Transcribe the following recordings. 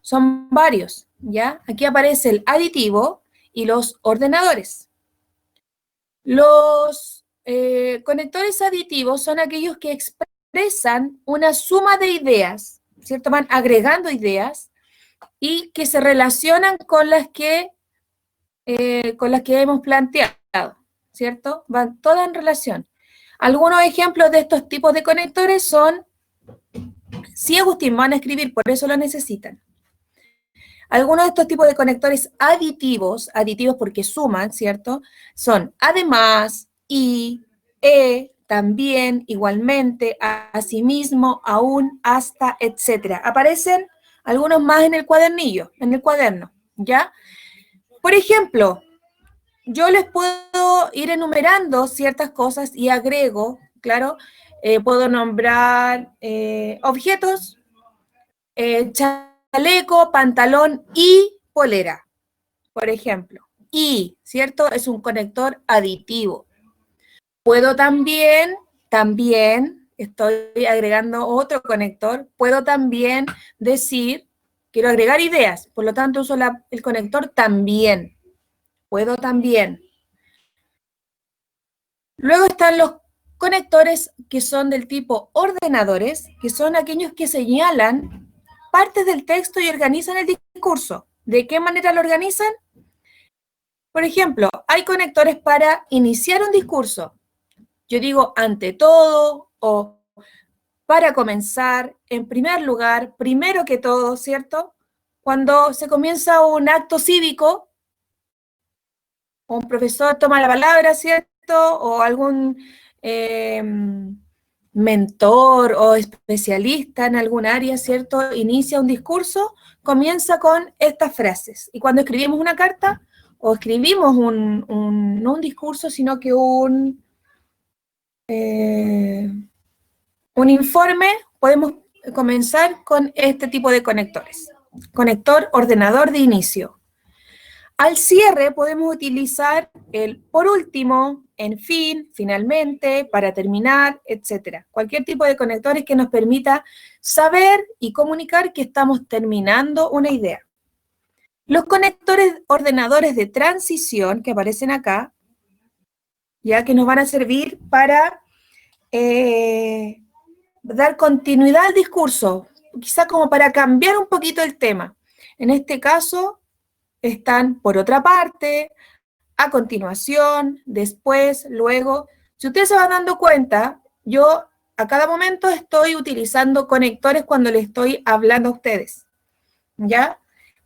Son varios, ¿ya? Aquí aparece el aditivo y los ordenadores. Los conectores aditivos son aquellos que expresan una suma de ideas, ¿cierto? Van agregando ideas y que se relacionan con las que hemos planteado, ¿cierto? Van todas en relación. Algunos ejemplos de estos tipos de conectores son, sí, Agustín, van a escribir, por eso lo necesitan. Algunos de estos tipos de conectores aditivos porque suman, ¿cierto? Son además, y, también, igualmente, asimismo, aún, hasta, etc. Aparecen algunos más en el cuadernillo, en el cuaderno, ¿ya? Por ejemplo, yo les puedo ir enumerando ciertas cosas y agrego, claro, puedo nombrar objetos, chaleco, pantalón y polera, por ejemplo. Y, ¿cierto? Es un conector aditivo. Puedo también, estoy agregando otro conector, puedo también decir, quiero agregar ideas, por lo tanto uso el conector también. Puedo también. Luego están los conectores que son del tipo ordenadores, que son aquellos que señalan partes del texto y organizan el discurso. ¿De qué manera lo organizan? Por ejemplo, hay conectores para iniciar un discurso. Yo digo ante todo o para comenzar, en primer lugar, primero que todo, ¿cierto? Cuando se comienza un acto cívico, un profesor toma la palabra, ¿cierto? O algún mentor o especialista en algún área, ¿cierto? Inicia un discurso, comienza con estas frases. Y cuando escribimos una carta, o escribimos no un discurso, sino que un informe, podemos comenzar con este tipo de conectores. Conector ordenador de inicio. Al cierre podemos utilizar el por último, en fin, finalmente, para terminar, etc. Cualquier tipo de conectores que nos permita saber y comunicar que estamos terminando una idea. Los conectores ordenadores de transición que aparecen acá, ya que nos van a servir para dar continuidad al discurso, quizá como para cambiar un poquito el tema. En este caso, están por otra parte, a continuación, después, luego. Si ustedes se van dando cuenta, yo a cada momento estoy utilizando conectores cuando les estoy hablando a ustedes, ¿ya?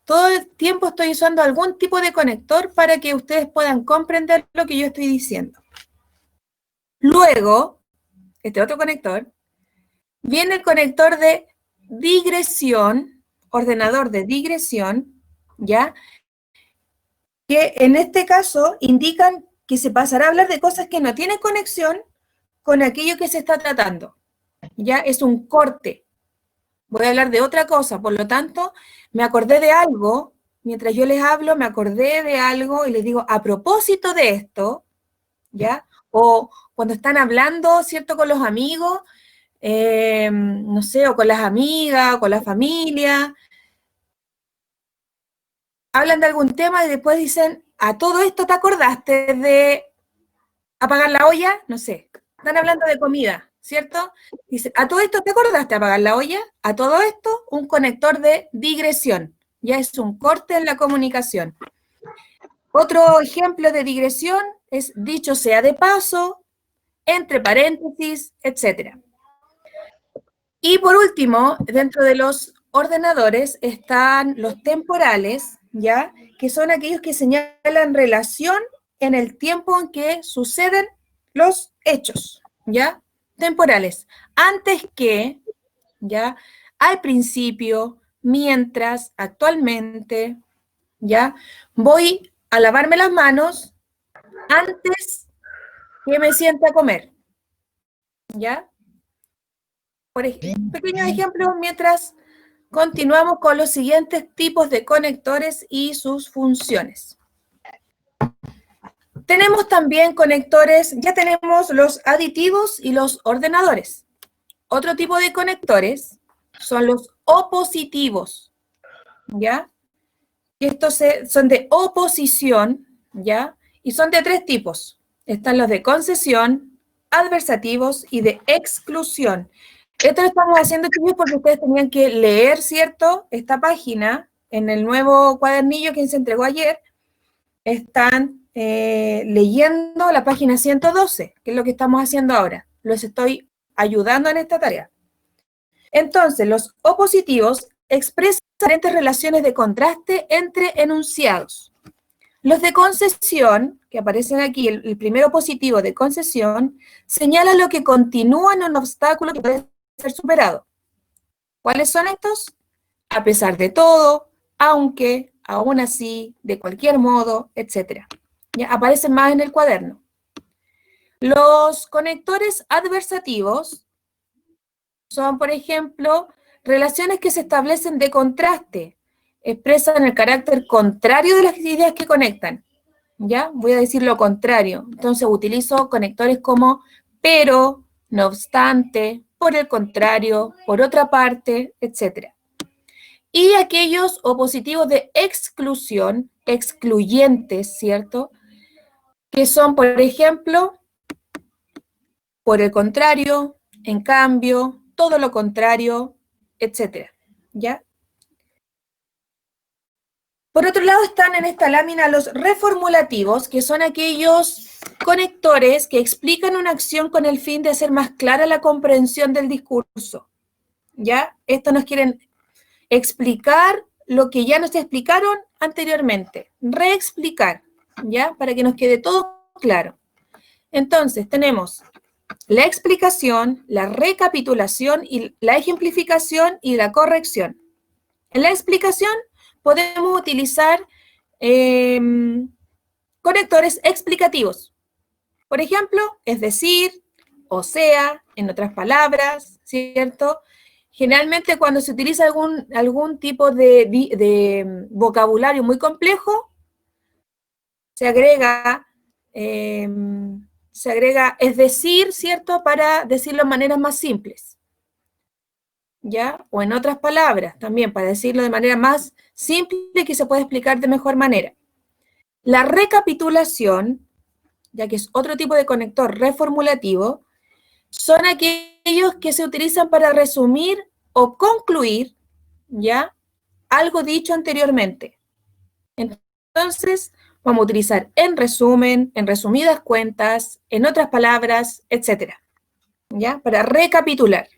Todo el tiempo estoy usando algún tipo de conector para que ustedes puedan comprender lo que yo estoy diciendo. Luego, este otro conector, viene el conector de digresión, ordenador de digresión, ¿ya? Que en este caso indican que se pasará a hablar de cosas que no tienen conexión con aquello que se está tratando. Ya es un corte. Voy a hablar de otra cosa, por lo tanto, me acordé de algo, mientras yo les hablo, me acordé de algo y les digo, a propósito de esto, ¿ya? O cuando están hablando, ¿cierto?, con los amigos, no sé, o con las amigas, o con la familia, hablan de algún tema y después dicen, a todo esto te acordaste de apagar la olla, no sé, están hablando de comida, ¿cierto? Dice, ¿a todo esto te acordaste de apagar la olla? A todo esto, un conector de digresión, ya es un corte en la comunicación. Otro ejemplo de digresión es dicho sea de paso, entre paréntesis, etc. Y por último, dentro de los ordenadores están los temporales, ¿ya? Que son aquellos que señalan relación en el tiempo en que suceden los hechos, ¿ya? Temporales. Antes que, ¿ya? Al principio, mientras, actualmente, ¿ya? Voy a lavarme las manos antes que me siente a comer, ¿ya? Por pequeños ejemplos mientras continuamos con los siguientes tipos de conectores y sus funciones. Tenemos también conectores, ya tenemos los aditivos y los ordenadores. Otro tipo de conectores son los opositivos. ¿ya? Y estos son de oposición, ¿ya? Y son de 3 tipos. Están los de concesión, adversativos y de exclusión. Esto lo estamos haciendo, chicos, porque ustedes tenían que leer, ¿cierto? Esta página en el nuevo cuadernillo que se entregó ayer. Están leyendo la página 112, que es lo que estamos haciendo ahora. Los estoy ayudando en esta tarea. Entonces, los opositivos expresan diferentes relaciones de contraste entre enunciados. Los de concesión, que aparecen aquí, el primer opositivo de concesión, señala lo que continúa en un obstáculo que puede ser superado. ¿Cuáles son estos? A pesar de todo, aunque, aún así, de cualquier modo, etc. Ya aparecen más en el cuaderno. Los conectores adversativos son, por ejemplo, relaciones que se establecen de contraste, expresan el carácter contrario de las ideas que conectan. ¿Ya? Voy a decir lo contrario. Entonces utilizo conectores como pero, no obstante, por el contrario, por otra parte, etc. Y aquellos opositivos de exclusión, excluyentes, ¿cierto? Que son, por ejemplo, por el contrario, en cambio, todo lo contrario, etc. ¿Ya? Por otro lado están en esta lámina los reformulativos, que son aquellos conectores que explican una acción con el fin de hacer más clara la comprensión del discurso. ¿Ya? Estos nos quieren explicar lo que ya nos explicaron anteriormente, reexplicar, ¿ya? Para que nos quede todo claro. Entonces, tenemos la explicación, la recapitulación, y la ejemplificación y la corrección. En la explicación podemos utilizar conectores explicativos. Por ejemplo, es decir, o sea, en otras palabras, ¿cierto? Generalmente cuando se utiliza algún tipo de vocabulario muy complejo, se agrega es decir, ¿cierto? Para decirlo de maneras más simples. ¿Ya? O en otras palabras, también para decirlo de manera más simple y que se pueda explicar de mejor manera. La recapitulación, ya que es otro tipo de conector reformulativo, son aquellos que se utilizan para resumir o concluir, ¿ya? Algo dicho anteriormente. Entonces, vamos a utilizar en resumen, en resumidas cuentas, en otras palabras, etc. ¿Ya? Para recapitular.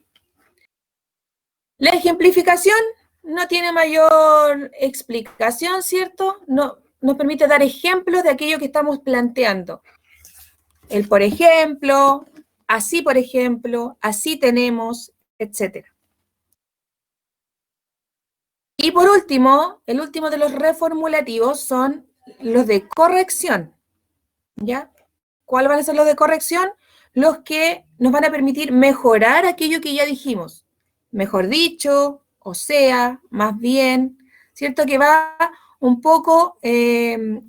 La ejemplificación no tiene mayor explicación, ¿cierto? No, nos permite dar ejemplos de aquello que estamos planteando. El por ejemplo, así por ejemplo, así tenemos, etc. Y por último, el último de los reformulativos son los de corrección, ¿ya? ¿Cuáles van a ser los de corrección? Los que nos van a permitir mejorar aquello que ya dijimos. Mejor dicho, o sea, más bien, ¿cierto? Que va un poco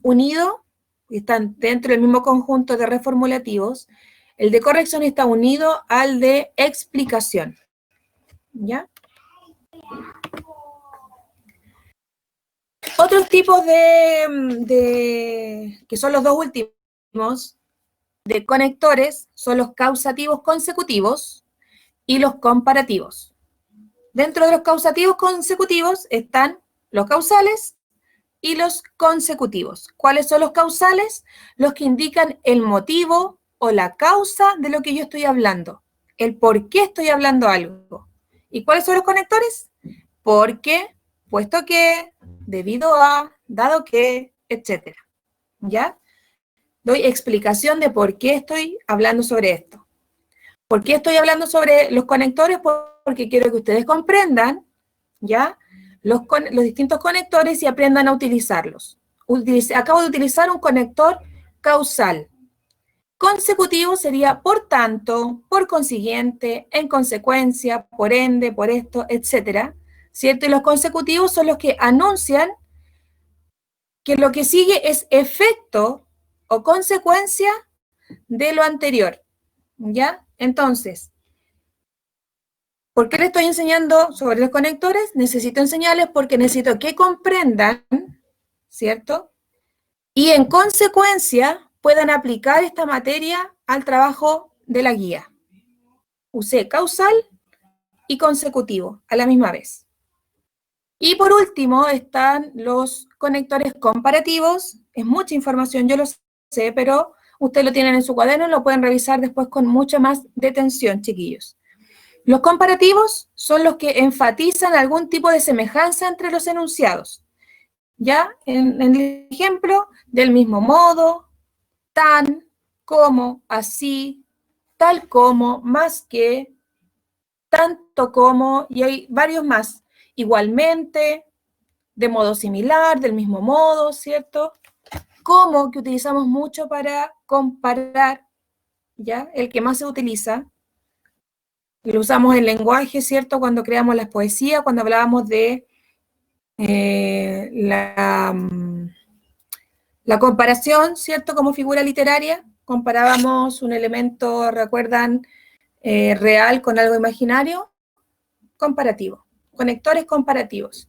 unido, están dentro del mismo conjunto de reformulativos. El de corrección está unido al de explicación, ¿ya? Otros tipos que son los dos últimos, de conectores, son los causativos consecutivos y los comparativos. Dentro de los causativos consecutivos están los causales y los consecutivos. ¿Cuáles son los causales? Los que indican el motivo o la causa de lo que yo estoy hablando, el por qué estoy hablando algo. ¿Y cuáles son los conectores? Porque, puesto que, debido a, dado que, etc. ¿Ya? Doy explicación de por qué estoy hablando sobre esto. ¿Por qué estoy hablando sobre los conectores? Porque quiero que ustedes comprendan, ¿ya? Los distintos conectores y aprendan a utilizarlos. Acabo de utilizar un conector causal. Consecutivo sería por tanto, por consiguiente, en consecuencia, por ende, por esto, etc. ¿Cierto? Y los consecutivos son los que anuncian que lo que sigue es efecto o consecuencia de lo anterior, ¿ya? Entonces, ¿Por qué les estoy enseñando sobre los conectores? Necesito enseñarles porque necesito que comprendan, ¿cierto? Y en consecuencia puedan aplicar esta materia al trabajo de la guía. Usé causal y consecutivo a la misma vez. Y por último están los conectores comparativos. Es mucha información, yo lo sé, pero ustedes lo tienen en su cuaderno, lo pueden revisar después con mucha más detención, chiquillos. Los comparativos son los que enfatizan algún tipo de semejanza entre los enunciados. ¿Ya? En el ejemplo, del mismo modo, tan, como, así, tal como, más que, tanto como, y hay varios más. Igualmente, de modo similar, del mismo modo, ¿cierto? Como, que utilizamos mucho para comparar, ¿ya? El que más se utiliza. Lo usamos en lenguaje, ¿cierto? Cuando creamos las poesías, cuando hablábamos de la comparación, ¿cierto? Como figura literaria, comparábamos un elemento, ¿recuerdan? Real con algo imaginario, comparativo, conectores comparativos.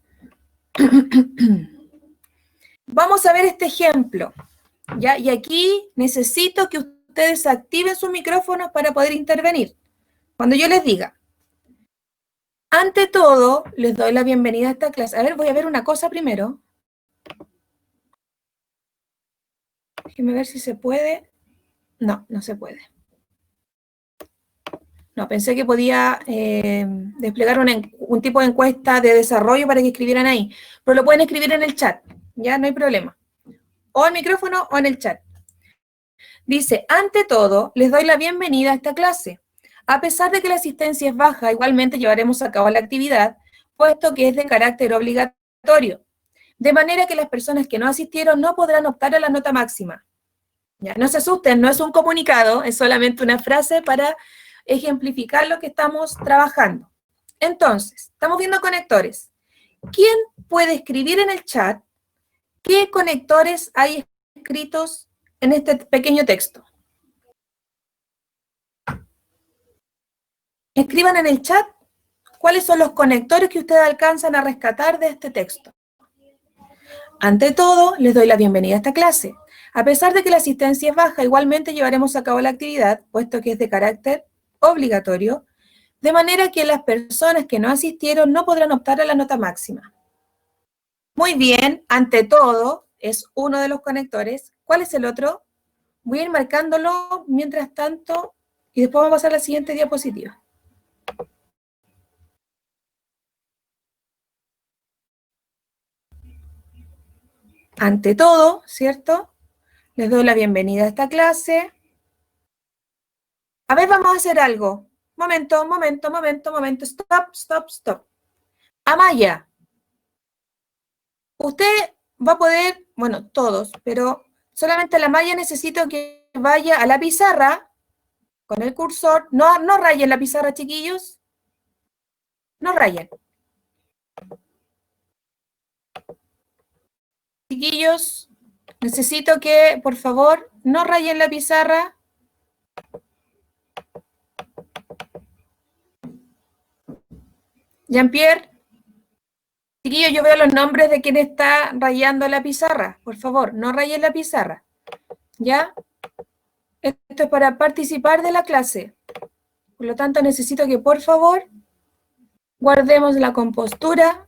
Vamos a ver este ejemplo, ¿ya? Y aquí necesito que ustedes activen sus micrófonos para poder intervenir. Cuando yo les diga, ante todo, les doy la bienvenida a esta clase. A ver, voy a ver una cosa primero. Déjenme ver si se puede. No, no se puede. No, pensé que podía desplegar un tipo de encuesta de desarrollo para que escribieran ahí. Pero lo pueden escribir en el chat, ya no hay problema. O al micrófono o en el chat. Dice, ante todo, les doy la bienvenida a esta clase. A pesar de que la asistencia es baja, igualmente llevaremos a cabo la actividad, puesto que es de carácter obligatorio. De manera que las personas que no asistieron no podrán optar a la nota máxima. Ya, no se asusten, no es un comunicado, es solamente una frase para ejemplificar lo que estamos trabajando. Entonces, estamos viendo conectores. ¿Quién puede escribir en el chat qué conectores hay escritos en este pequeño texto? Escriban en el chat cuáles son los conectores que ustedes alcanzan a rescatar de este texto. Ante todo, les doy la bienvenida a esta clase. A pesar de que la asistencia es baja, igualmente llevaremos a cabo la actividad, puesto que es de carácter obligatorio, de manera que las personas que no asistieron no podrán optar a la nota máxima. Muy bien, ante todo, es uno de los conectores. ¿Cuál es el otro? Voy a ir marcándolo mientras tanto y después vamos a pasar a la siguiente diapositiva. Ante todo, ¿cierto? Les doy la bienvenida a esta clase. A ver, vamos a hacer algo. Momento, momento, momento, momento. Stop, stop, stop. Amaya, usted va a poder, bueno, todos, pero solamente la Amaya necesito que vaya a la pizarra con el cursor. No, no rayen la pizarra, chiquillos. No rayen. Chiquillos, necesito que, por favor, no rayen la pizarra. Jean-Pierre, chiquillos, yo veo los nombres de quien está rayando la pizarra. Por favor, no rayen la pizarra. ¿Ya? Esto es para participar de la clase. Por lo tanto, necesito que, por favor, guardemos la compostura.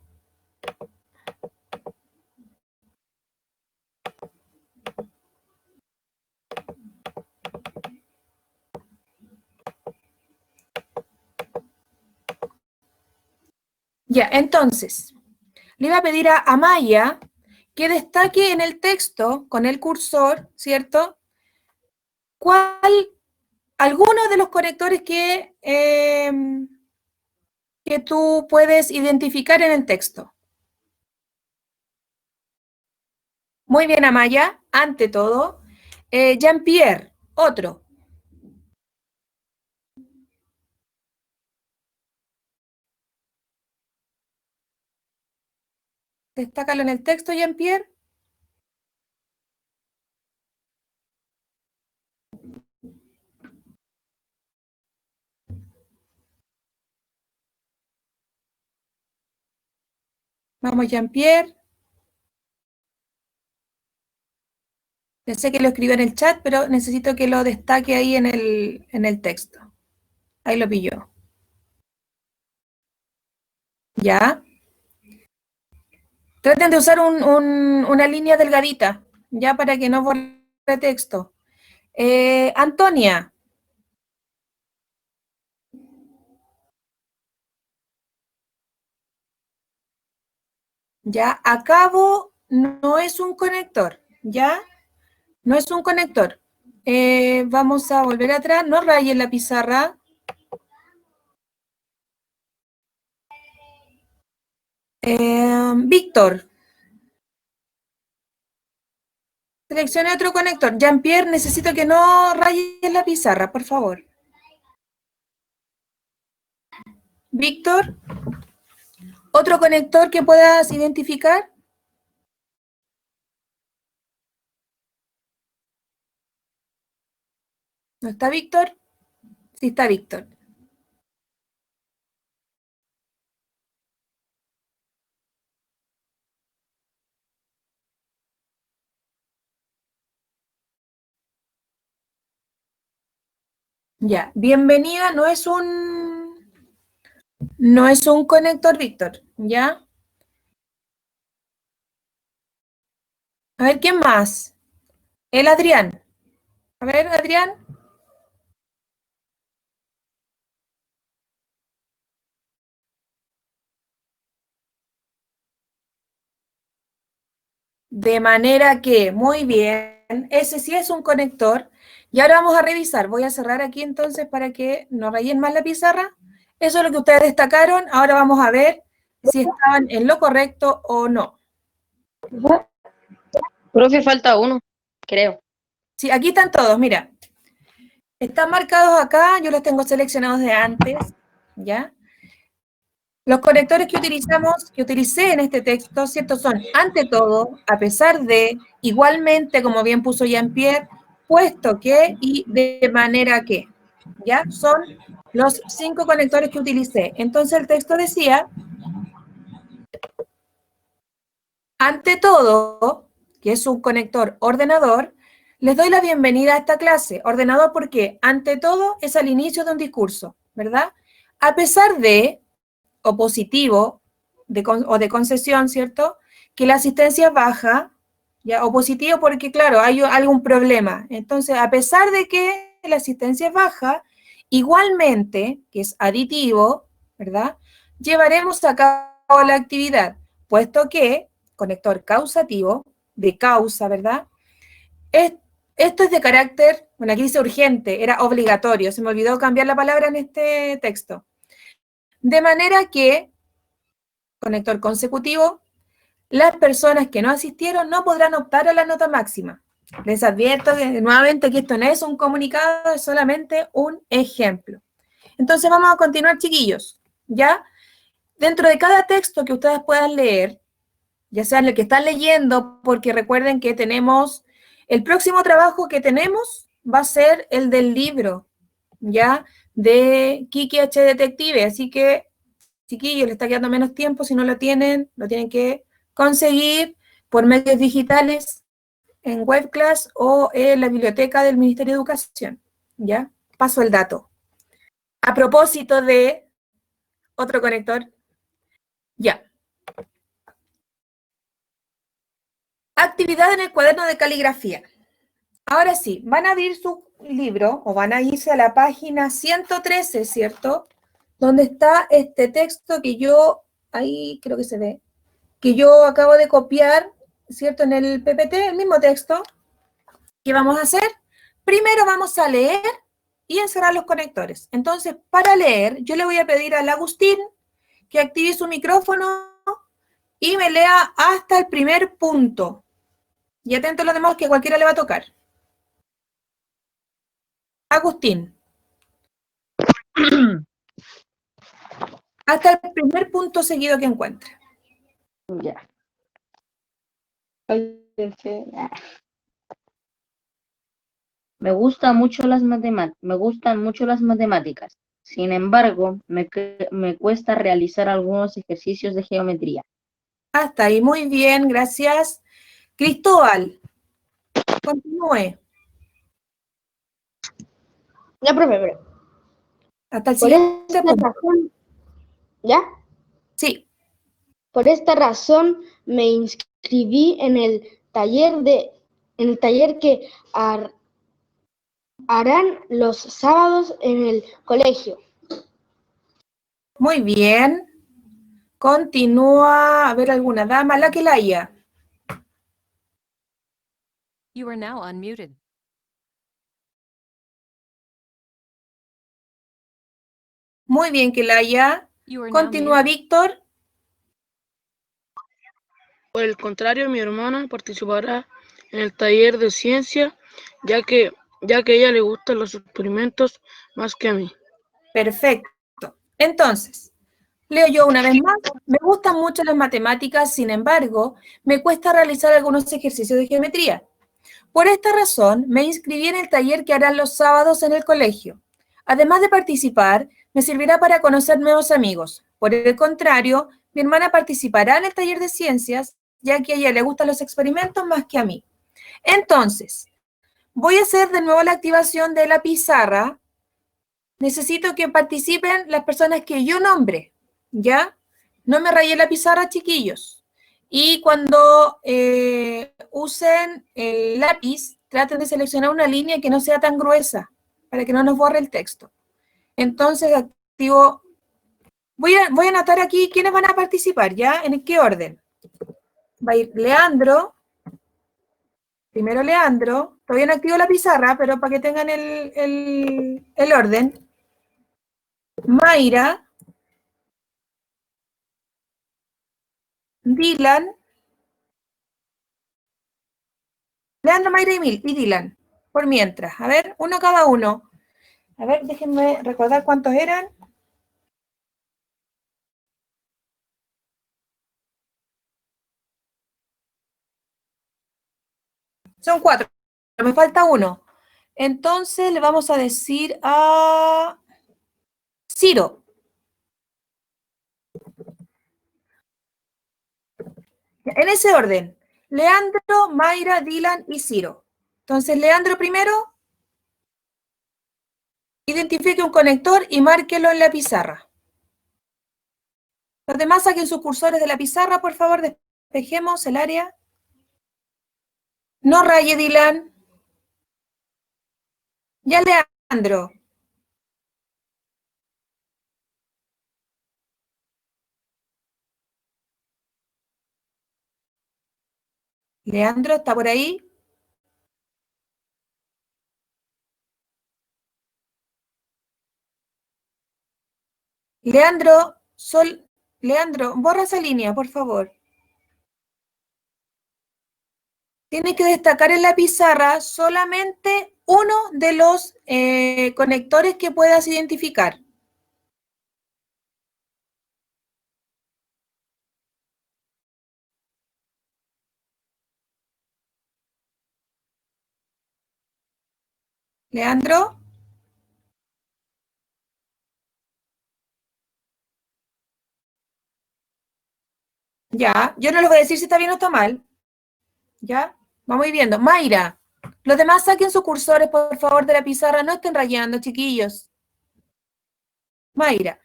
Ya, entonces, le iba a pedir a Amaya que destaque en el texto, con el cursor, ¿cierto? Algunos de los conectores que tú puedes identificar en el texto. Muy bien, Amaya, ante todo. Jean-Pierre, otro. Destácalo en el texto, Jean-Pierre. Vamos, Jean-Pierre. Ya sé que lo escribió en el chat, pero necesito que lo destaque ahí en el texto. Ahí lo pilló. ¿Ya? Traten de usar una línea delgadita, ya para que no borre texto. Antonia. Ya, acabo no es un conector, ¿ya? No es un conector. Vamos a volver atrás, no rayen la pizarra. Víctor. Seleccione otro conector. Jean-Pierre, necesito que no rayes la pizarra, por favor. Víctor, ¿otro conector que puedas identificar? ¿No está Víctor? Sí está Víctor. Ya, bienvenida, no es un conector, Víctor, ¿ya? A ver, ¿quién más? El Adrián. A ver, Adrián. De manera que, muy bien, ese sí es un conector. Y ahora vamos a revisar. Voy a cerrar aquí entonces para que no rayen más la pizarra. Eso es lo que ustedes destacaron. Ahora vamos a ver si estaban en lo correcto o no. Profe, falta uno, creo. Sí, aquí están todos, mira. Están marcados acá, yo los tengo seleccionados de antes, ¿ya? Los conectores que utilicé en este texto, ¿cierto? Son, ante todo, a pesar de, igualmente, como bien puso Jean-Pierre, puesto que y de manera que, ¿ya? Son los 5 conectores que utilicé. Entonces el texto decía, ante todo, que es un conector ordenador, les doy la bienvenida a esta clase. Ordenador porque, ante todo, es al inicio de un discurso, ¿verdad? A pesar de, o positivo, o de concesión, ¿cierto? Que la asistencia es baja, ¿ya? O positivo porque, claro, hay algún problema. Entonces, a pesar de que la asistencia es baja, igualmente, que es aditivo, ¿verdad? Llevaremos a cabo la actividad, puesto que, conector causativo, de causa, ¿verdad? Esto es de carácter, bueno, aquí dice urgente, era obligatorio, se me olvidó cambiar la palabra en este texto. De manera que, conector consecutivo, las personas que no asistieron no podrán optar a la nota máxima. Les advierto nuevamente que esto no es un comunicado, es solamente un ejemplo. Entonces vamos a continuar, chiquillos, ¿ya? Dentro de cada texto que ustedes puedan leer, ya sea el que están leyendo, porque recuerden que tenemos, el próximo trabajo que tenemos va a ser el del libro, ¿ya? De Kiki H. Detective, así que, chiquillos, les está quedando menos tiempo, si no lo tienen que conseguir por medios digitales en Webclass o en la biblioteca del Ministerio de Educación, ¿ya? Paso el dato. A propósito de otro conector, ya. Actividad en el cuaderno de caligrafía. Ahora sí, van a abrir su libro o van a irse a la página 113, ¿cierto? Donde está este texto que yo, ahí creo que se ve, que yo acabo de copiar, ¿cierto? En el PPT, el mismo texto. ¿Qué vamos a hacer? Primero vamos a leer y encerrar los conectores. Entonces, para leer, yo le voy a pedir al Agustín que active su micrófono y me lea hasta el primer punto. Y atento a los demás que cualquiera le va a tocar. Agustín. Hasta el primer punto seguido que encuentre. Ya. Me gustan mucho las matemáticas. Sin embargo, me cuesta realizar algunos ejercicios de geometría. Hasta ahí, muy bien, gracias. Cristóbal, continúe. Ya, profe, Hasta el por siguiente esta punto. razón, ¿ya? Sí, Por esta razón me inscribí en el taller que harán los sábados en el colegio. muy bien. Continúa, a ver, alguna dama, la que la haya. You are now unmuted. Muy bien, que la haya. You are now Continúa, muted. Víctor. Por el contrario, mi hermana participará en el taller de ciencia, ya que a ella le gustan los experimentos más que a mí. Perfecto. Entonces, leo yo una vez más. Me gustan mucho las matemáticas, sin embargo, me cuesta realizar algunos ejercicios de geometría. Por esta razón, me inscribí en el taller que harán los sábados en el colegio. Además de participar, me servirá para conocer nuevos amigos. Por el contrario, mi hermana participará en el taller de ciencias, ya que a ella le gustan los experimentos más que a mí. Entonces, voy a hacer de nuevo la activación de la pizarra. Necesito que participen las personas que yo nombre, ¿ya? No me rayé la pizarra, chiquillos. Y cuando usen el lápiz, traten de seleccionar una línea que no sea tan gruesa, para que no nos borre el texto. Entonces, activo... Voy a anotar aquí quiénes van a participar, ¿ya? ¿En qué orden? Va a ir Leandro. Primero Leandro. Todavía no activo la pizarra, pero para que tengan el orden. Mayra, Dylan, Leandro, Mayra y Dylan, por mientras. A ver, uno cada uno. A ver, déjenme recordar cuántos eran. Son 4, me falta uno. Entonces le vamos a decir a Ciro. En ese orden. Leandro, Mayra, Dylan y Ciro. Entonces, Leandro primero. Identifique un conector y márquelo en la pizarra. Los demás saquen sus cursores de la pizarra, por favor, despejemos el área. No raye, Dylan. Ya, Leandro. Leandro, ¿está por ahí? Leandro, Leandro, borra esa línea, por favor. Tienes que destacar en la pizarra solamente uno de los conectores que puedas identificar. Leandro. Ya, yo no les voy a decir si está bien o está mal. Ya, vamos viendo. Mayra, los demás saquen sus cursores, por favor, de la pizarra. No estén rayando, chiquillos. Mayra.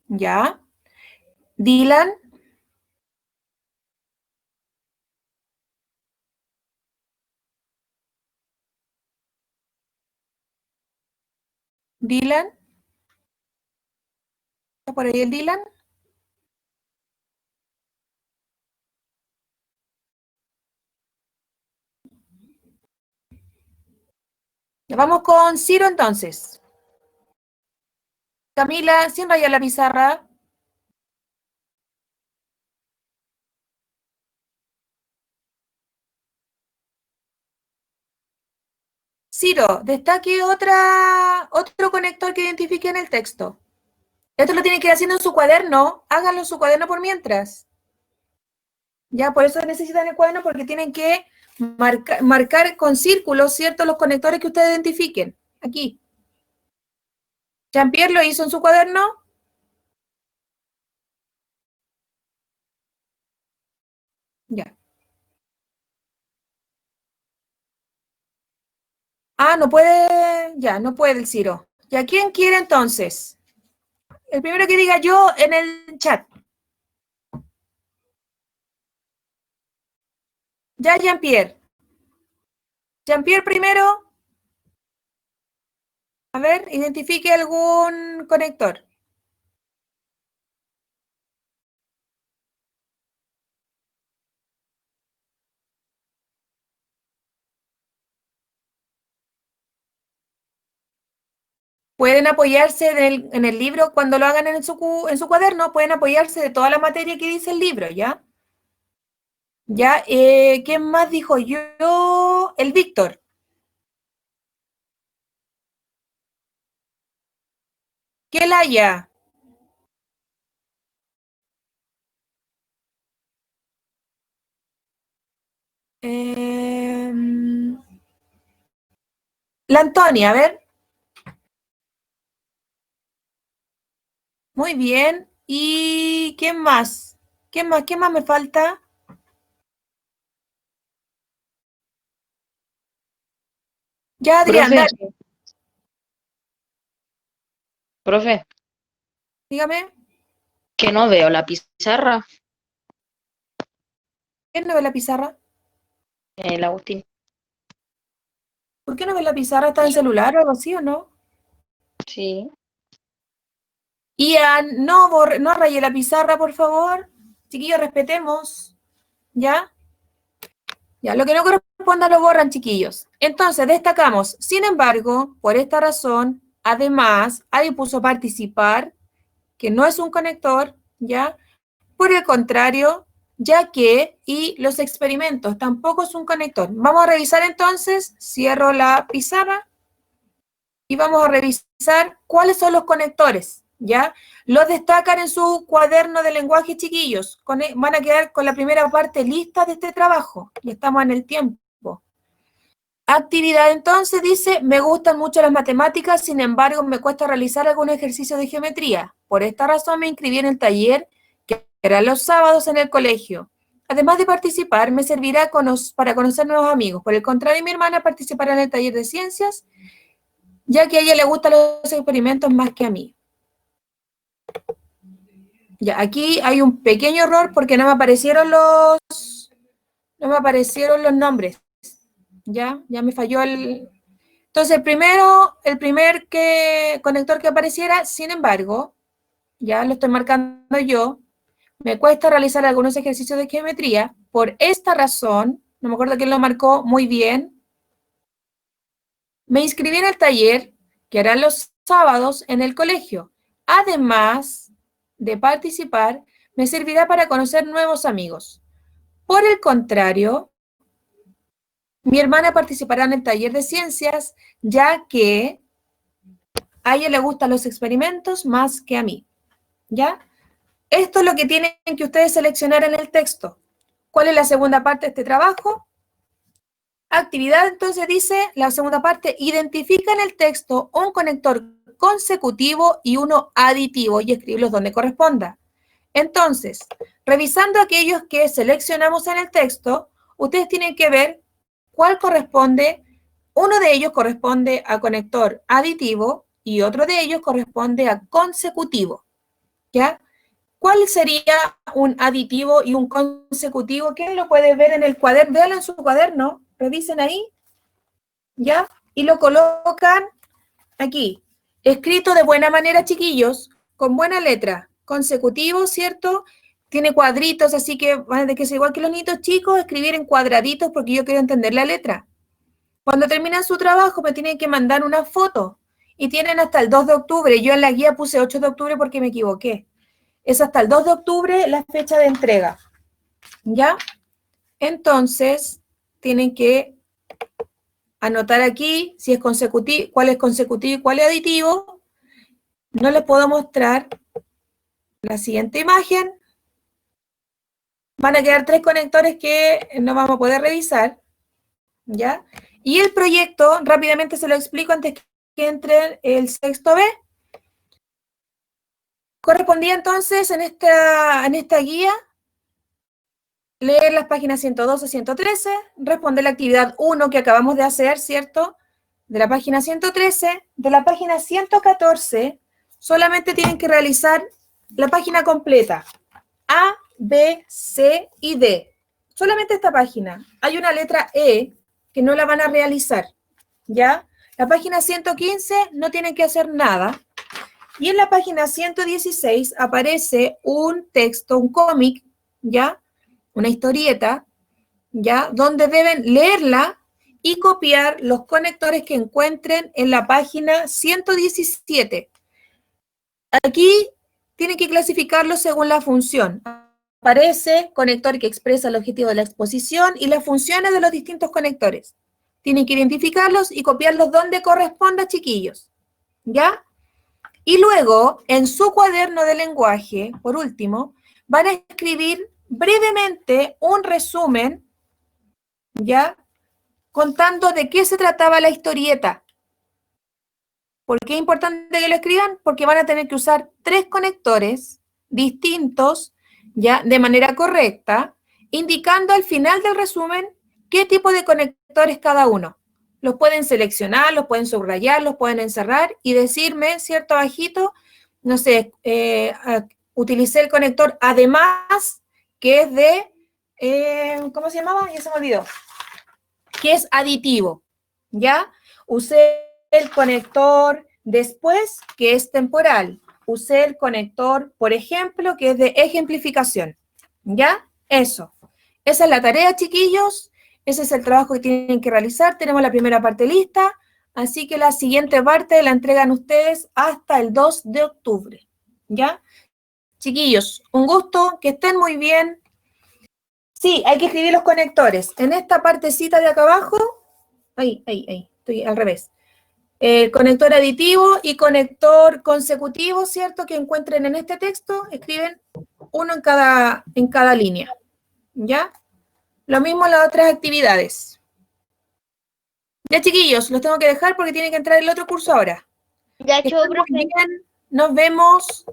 Ya. Dylan. Dylan. ¿Está por ahí el Dylan? Vamos con Ciro entonces. Camila, sin rayar la pizarra. Ciro, destaque otro conector que identifique en el texto. Esto lo tienen que ir haciendo en su cuaderno. Háganlo en su cuaderno por mientras. Ya, por eso necesitan el cuaderno, porque tienen que marcar con círculos, ¿cierto? Los conectores que ustedes identifiquen. Aquí. Jean-Pierre lo hizo en su cuaderno. Ah, no puede, ya, no puede el Ciro. ¿Ya quién quiere entonces? El primero que diga yo en el chat. Ya, Jean-Pierre. Jean-Pierre primero. A ver, identifique algún conector. Pueden apoyarse en el libro, cuando lo hagan en su cuaderno, pueden apoyarse de toda la materia que dice el libro, ¿ya? Ya, ¿quién más dijo yo? El Víctor. ¿Qué la haya? La Antonia, a ver. Muy bien. ¿Y quién más? ¿Quién más? ¿Qué más me falta? Ya, Adrián, Profe, dale, profe, dígame. que no veo la pizarra. ¿Quién no ve la pizarra? El Agustín. ¿Por qué no ve la pizarra? ¿Está en celular o algo así o no? Sí. Ian, no raye la pizarra, por favor. Chiquillos, respetemos. ¿Ya? Ya, lo que no corresponda lo borran, chiquillos. Entonces, destacamos, sin embargo, por esta razón, además, ahí puso participar, que no es un conector, ¿ya? Por el contrario, ya que, y los experimentos, tampoco es un conector. Vamos a revisar entonces, cierro la pizarra, y vamos a revisar cuáles son los conectores, ¿ya? Los destacan en su cuaderno de lenguaje, chiquillos. Van a quedar con la primera parte lista de este trabajo. Y estamos en el tiempo. Actividad, entonces, dice, me gustan mucho las matemáticas, sin embargo, me cuesta realizar algún ejercicio de geometría. Por esta razón me inscribí en el taller que era los sábados en el colegio. Además de participar, me servirá para conocer nuevos amigos. Por el contrario, mi hermana participará en el taller de ciencias, ya que a ella le gustan los experimentos más que a mí. Ya, aquí hay un pequeño error porque no me aparecieron los nombres. Ya me falló el. Entonces, el primer conector que apareciera, sin embargo, ya lo estoy marcando yo, me cuesta realizar algunos ejercicios de geometría. Por esta razón, no me acuerdo quién lo marcó muy bien, me inscribí en el taller que harán los sábados en el colegio. Además de participar, me servirá para conocer nuevos amigos. Por el contrario, mi hermana participará en el taller de ciencias, ya que a ella le gustan los experimentos más que a mí. ¿Ya? Esto es lo que tienen que ustedes seleccionar en el texto. ¿Cuál es la segunda parte de este trabajo? Actividad, entonces dice, la segunda parte, identifica en el texto un conector consecutivo y uno aditivo y escribirlos donde corresponda. Entonces, revisando aquellos que seleccionamos en el texto, ustedes tienen que ver cuál corresponde, uno de ellos corresponde a conector aditivo y otro de ellos corresponde a consecutivo, ¿ya? ¿Cuál sería un aditivo y un consecutivo? ¿Quién lo puede ver en el cuaderno? Véanlo en su cuaderno, revisen ahí, ¿ya? Y lo colocan aquí. Escrito de buena manera, chiquillos, con buena letra. Consecutivo, ¿cierto? Tiene cuadritos, así que van a tener que ser igual que los niños chicos, escribir en cuadraditos porque yo quiero entender la letra. Cuando terminan su trabajo me tienen que mandar una foto y tienen hasta el 2 de octubre. Yo en la guía puse 8 de octubre porque me equivoqué. Es hasta el 2 de octubre la fecha de entrega, ¿ya? Entonces, tienen que anotar aquí si es consecutivo, cuál es consecutivo y cuál es aditivo. No les puedo mostrar la siguiente imagen. Van a quedar 3 conectores que no vamos a poder revisar, ¿ya? Y el proyecto, rápidamente se lo explico antes que entre el sexto B. Correspondía entonces en esta guía leer las páginas 112 a 113, responder la actividad 1 que acabamos de hacer, ¿cierto? de la página 113, de la página 114, solamente tienen que realizar la página completa. A, B, C y D. Solamente esta página. Hay una letra E que no la van a realizar, ¿ya? La página 115 no tienen que hacer nada. Y en la página 116 aparece un texto, un cómic, ¿ya? Una historieta, ¿ya? Donde deben leerla y copiar los conectores que encuentren en la página 117. Aquí tienen que clasificarlo según la función. Aparece conector que expresa el objetivo de la exposición y las funciones de los distintos conectores. Tienen que identificarlos y copiarlos donde corresponda, chiquillos, ¿ya? Y luego, en su cuaderno de lenguaje, por último, van a escribir brevemente un resumen, ¿ya? Contando de qué se trataba la historieta. ¿Por qué es importante que lo escriban? Porque van a tener que usar 3 conectores distintos, ¿ya? De manera correcta, indicando al final del resumen qué tipo de conectores cada uno. Los pueden seleccionar, los pueden subrayar, los pueden encerrar y decirme, ¿cierto? Abajito, no sé, utilicé el conector además, que es de, ¿cómo se llamaba? Ya se me olvidó. Que es aditivo, ¿ya? Usé el conector después, que es temporal. Usé el conector, por ejemplo, que es de ejemplificación, ¿ya? Eso. Esa es la tarea, chiquillos. Ese es el trabajo que tienen que realizar. Tenemos la primera parte lista, así que la siguiente parte la entregan ustedes hasta el 2 de octubre, ¿ya? Chiquillos, un gusto, que estén muy bien. Sí, hay que escribir los conectores. En esta partecita de acá abajo, ahí, estoy al revés. Conector aditivo y conector consecutivo, ¿cierto? Que encuentren en este texto, escriben uno en cada línea, ¿ya? Lo mismo en las otras actividades. Ya, chiquillos, los tengo que dejar porque tienen que entrar el otro curso ahora. Ya, Que chao, estén muy profe. bien, nos vemos.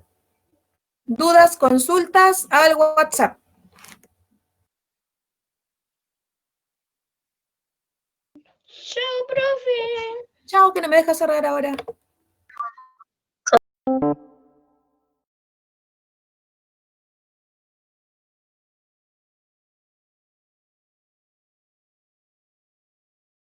Dudas, consultas, al WhatsApp. Chao, profe. Chao, que no me dejas cerrar ahora.